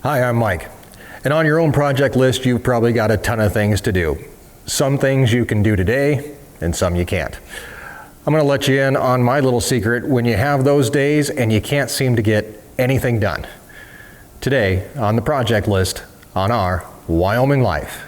Hi, I'm Mike. And on your own project list, you've probably got a ton of things to do. Some things you can do today, and some you can't. I'm going to let you in on my little secret when you have those days and you can't seem to get anything done. Today, on the project list, on our Wyoming Life.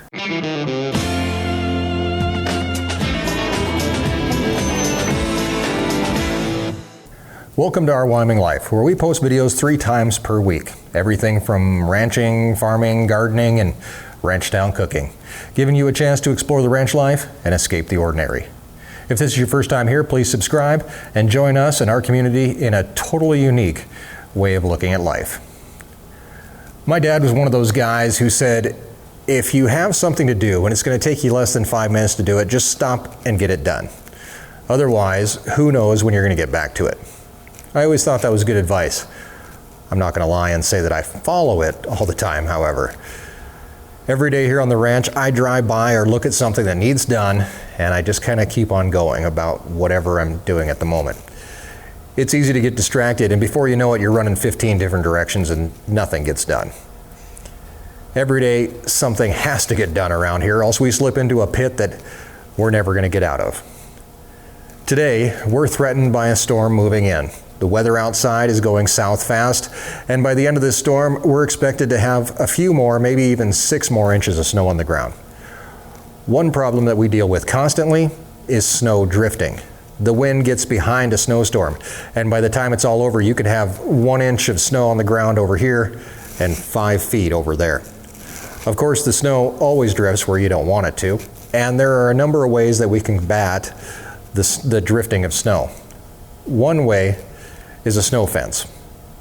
Welcome to our Wyoming Life, where we post videos 3 times per week. Everything from ranching, farming, gardening, and ranch-down cooking. Giving you a chance to explore the ranch life and escape the ordinary. If this is your first time here, please subscribe and join us in our community in a totally unique way of looking at life. My dad was one of those guys who said, if you have something to do and it's going to take you less than 5 minutes to do it, just stop and get it done. Otherwise, who knows when you're going to get back to it. I always thought that was good advice. I'm not going to lie and say that I follow it all the time, however. Every day here on the ranch, I drive by or look at something that needs done, and I just kind of keep on going about whatever I'm doing at the moment. It's easy to get distracted, and before you know it, you're running 15 different directions and nothing gets done. Every day, something has to get done around here, else we slip into a pit that we're never going to get out of. Today, we're threatened by a storm moving in. The weather outside is going south fast, and by the end of this storm, we're expected to have a few more, maybe even 6 more inches of snow on the ground. One problem that we deal with constantly is snow drifting. The wind gets behind a snowstorm, and by the time it's all over, you could have 1 inch of snow on the ground over here and 5 feet over there. Of course, the snow always drifts where you don't want it to, and there are a number of ways that we can combat the drifting of snow. One way is a snow fence.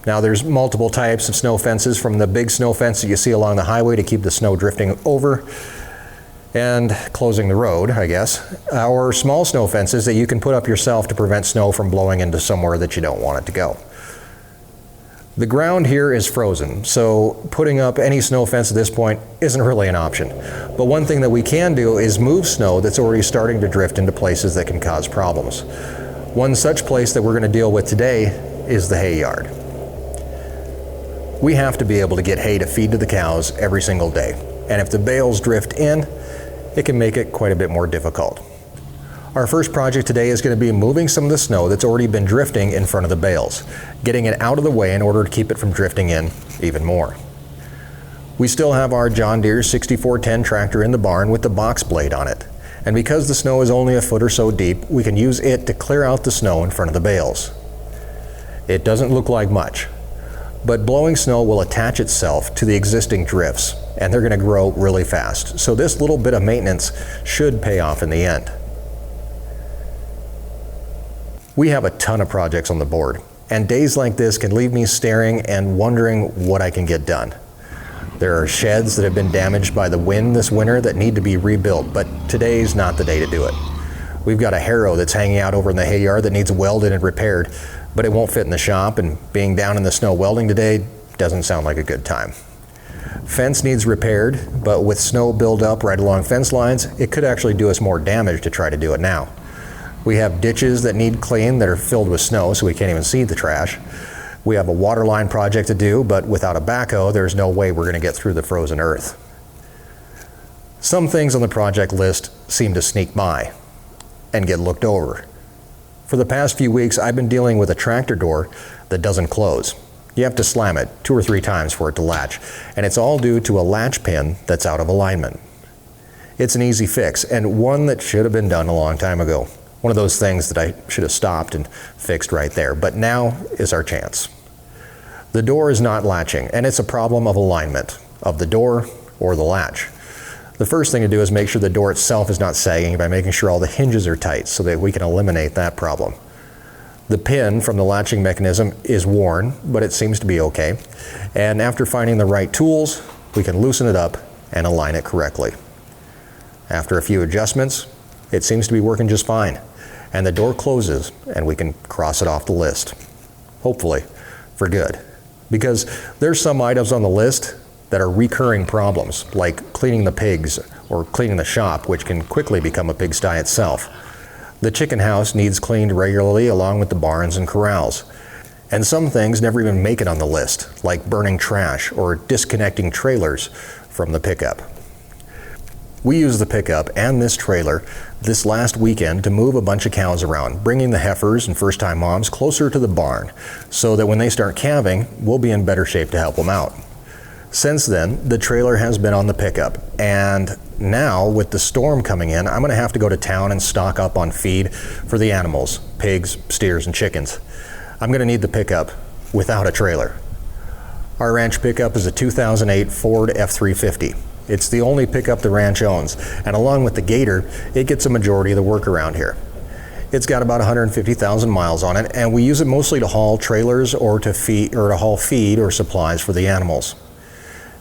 Now there's multiple types of snow fences, from the big snow fence that you see along the highway to keep the snow drifting over and closing the road, I guess, or small snow fences that you can put up yourself to prevent snow from blowing into somewhere that you don't want it to go. The ground here is frozen, so putting up any snow fence at this point isn't really an option. But one thing that we can do is move snow that's already starting to drift into places that can cause problems. One such place that we're going to deal with today is the hay yard. We have to be able to get hay to feed to the cows every single day, and if the bales drift in, it can make it quite a bit more difficult. Our first project today is going to be moving some of the snow that's already been drifting in front of the bales, getting it out of the way in order to keep it from drifting in even more. We still have our John Deere 6410 tractor in the barn with the box blade on it, and because the snow is only a foot or so deep, we can use it to clear out the snow in front of the bales. It doesn't look like much, but blowing snow will attach itself to the existing drifts, and they're going to grow really fast. So this little bit of maintenance should pay off in the end. We have a ton of projects on the board, and days like this can leave me staring and wondering what I can get done. There are sheds that have been damaged by the wind this winter that need to be rebuilt, but today's not the day to do it. We've got a harrow that's hanging out over in the hay yard that needs welded and repaired, but it won't fit in the shop, and being down in the snow welding today doesn't sound like a good time. Fence needs repaired, but with snow buildup right along fence lines, it could actually do us more damage to try to do it now. We have ditches that need cleaned that are filled with snow, so we can't even see the trash. We have a water line project to do, but without a backhoe, there's no way we're going to get through the frozen earth. Some things on the project list seem to sneak by and get looked over. For the past few weeks, I've been dealing with a tractor door that doesn't close. You have to slam it 2 or 3 times for it to latch, and it's all due to a latch pin that's out of alignment. It's an easy fix, and one that should have been done a long time ago. One of those things that I should have stopped and fixed right there, but now is our chance. The door is not latching, and it's a problem of alignment of the door or the latch. The first thing to do is make sure the door itself is not sagging by making sure all the hinges are tight so that we can eliminate that problem. The pin from the latching mechanism is worn, but it seems to be okay. And after finding the right tools, we can loosen it up and align it correctly. After a few adjustments, it seems to be working just fine. And the door closes and we can cross it off the list. Hopefully, for good. Because there's some items on the list that are recurring problems, like cleaning the pigs or cleaning the shop, which can quickly become a pigsty itself. The chicken house needs cleaned regularly along with the barns and corrals. And some things never even make it on the list, like burning trash or disconnecting trailers from the pickup. We used the pickup and this trailer this last weekend to move a bunch of cows around, bringing the heifers and first-time moms closer to the barn so that when they start calving, we'll be in better shape to help them out. Since then, the trailer has been on the pickup, and now with the storm coming in, I'm going to have to go to town and stock up on feed for the animals, pigs, steers, and chickens. I'm going to need the pickup without a trailer. Our ranch pickup is a 2008 Ford F-350. It's the only pickup the ranch owns, and along with the Gator, it gets a majority of the work around here. It's got about 150,000 miles on it, and we use it mostly to haul trailers or to haul feed or supplies for the animals.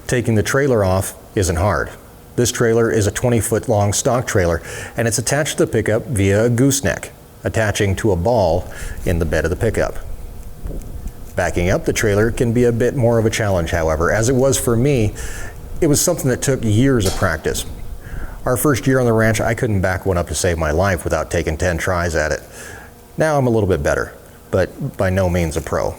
Taking the trailer off isn't hard. This trailer is a 20-foot long stock trailer, and it's attached to the pickup via a gooseneck, attaching to a ball in the bed of the pickup. Backing up the trailer can be a bit more of a challenge, however. As it was for me, it was something that took years of practice. Our first year on the ranch, I couldn't back one up to save my life without taking 10 tries at it. Now I'm a little bit better, but by no means a pro.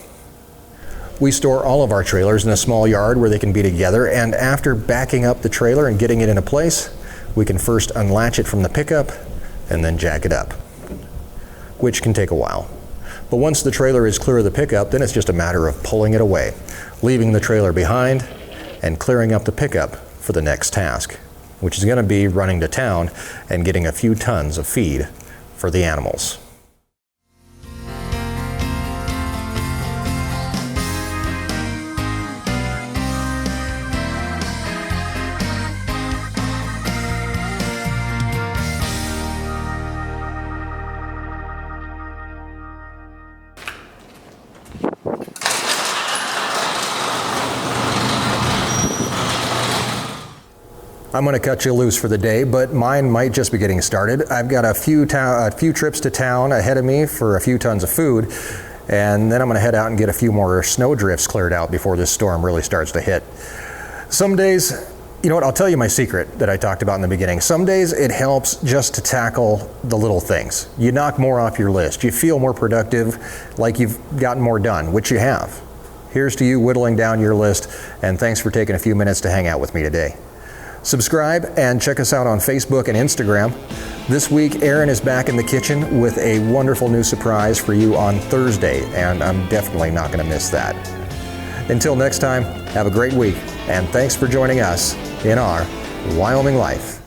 We store all of our trailers in a small yard where they can be together, and after backing up the trailer and getting it into place, we can first unlatch it from the pickup and then jack it up, which can take a while. But once the trailer is clear of the pickup, then it's just a matter of pulling it away, leaving the trailer behind, and clearing up the pickup for the next task, which is going to be running to town and getting a few tons of feed for the animals. I'm going to cut you loose for the day, but mine might just be getting started. I've got a few trips to town ahead of me for a few tons of food, and then I'm going to head out and get a few more snow drifts cleared out before this storm really starts to hit. Some days, you know what, I'll tell you my secret that I talked about in the beginning. Some days it helps just to tackle the little things. You knock more off your list. You feel more productive, like you've gotten more done, which you have. Here's to you whittling down your list, and thanks for taking a few minutes to hang out with me today. Subscribe and check us out on Facebook and Instagram. This week, Erin is back in the kitchen with a wonderful new surprise for you on Thursday, and I'm definitely not going to miss that. Until next time, have a great week, and thanks for joining us in our Wyoming Life.